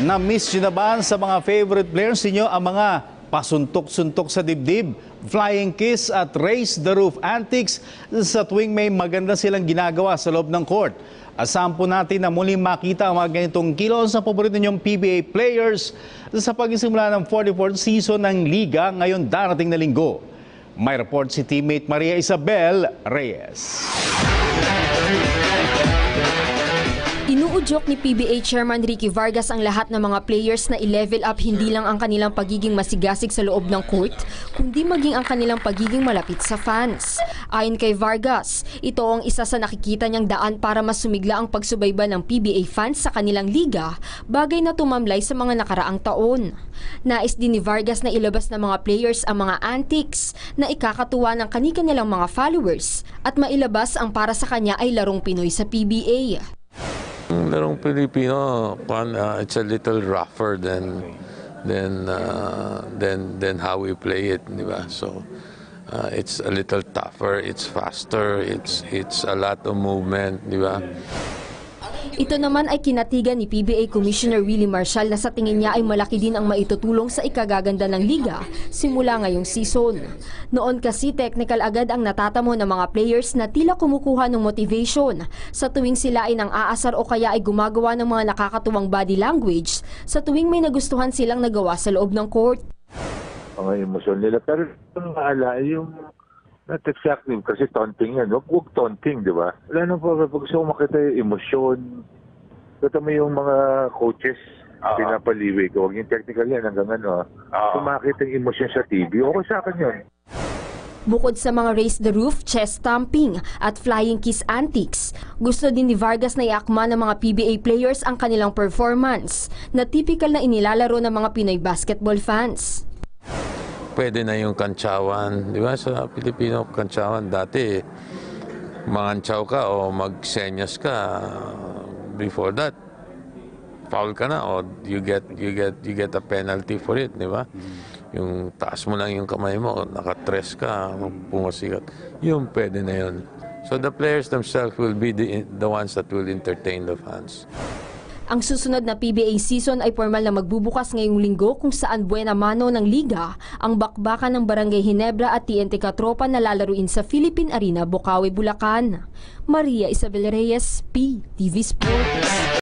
Na-miss nyo na ba sa mga favorite players ninyo ang mga pasuntok-suntok sa dibdib, flying kiss at raise the roof antics sa tuwing may maganda silang ginagawa sa loob ng court? Asahan po natin na muling makita ang mga ganitong kilos sa paborito ninyong PBA players sa pagsisimula ng 44th season ng Liga ngayon darating na linggo. May report si teammate Maria Isabel Reyes. Inuudyok ni PBA Chairman Ricky Vargas ang lahat ng mga players na i-level up hindi lang ang kanilang pagiging masigasig sa loob ng court, kundi maging ang kanilang pagiging malapit sa fans. Ayon kay Vargas, ito ang isa sa nakikita niyang daan para mas sumigla ang pagsubayba ng PBA fans sa kanilang liga, bagay na tumamlay sa mga nakaraang taon. Nais din ni Vargas na ilabas ng mga players ang mga antics na ikakatuwa ng kani-kanilang mga followers at mailabas ang para sa kanya ay larong Pinoy sa PBA. Larong Pilipino, it's a little rougher than how we play it, di ba? So it's a little tougher, it's faster, it's a lot of movement, di ba? Ito naman ay kinatigan ni PBA Commissioner Willie Marcial na sa tingin niya ay malaki din ang maitutulong sa ikagaganda ng liga simula ngayong season. Noon kasi technical agad ang natatamo ng mga players na tila kumukuha ng motivation sa tuwing sila ay nang aasar o kaya ay gumagawa ng mga nakakatuwang body language sa tuwing may nagustuhan silang nagawa sa loob ng court. Mga emosyon nila, pero yung not exactly, kasi taunting yan. Huwag taunting, di ba? Wala nang pag gusto ko makita yung emosyon. Ito mo yung mga coaches, pinapaliwig. Huwag yung technical yan hanggang ano. Kung makita yung emosyon sa TV, okay sa akin yun. Bukod sa mga raise the roof, chest stomping at flying kiss antics, gusto din ni Vargas na iakma ng mga PBA players ang kanilang performance na typical na inilalaro ng mga Pinoy basketball fans. Pwede na yung kantsawan, di ba? Sa Pilipino, kantsawan dati, mangantsaw ka o magsenyas ka. Before that, foul ka na o you get a penalty for it, di ba? Yung taas mo lang yung kamay mo, nakatres ka, pumasikat. Yung pwede na yun. So the players themselves will be the ones that will entertain the fans. Ang susunod na PBA season ay formal na magbubukas ngayong linggo kung saan buena mano ng liga ang bakbakan ng Barangay Ginebra at TNT Katropa na lalaruin sa Philippine Arena, Bocaue, Bulacan. Maria Isabel Reyes, PTV Sports.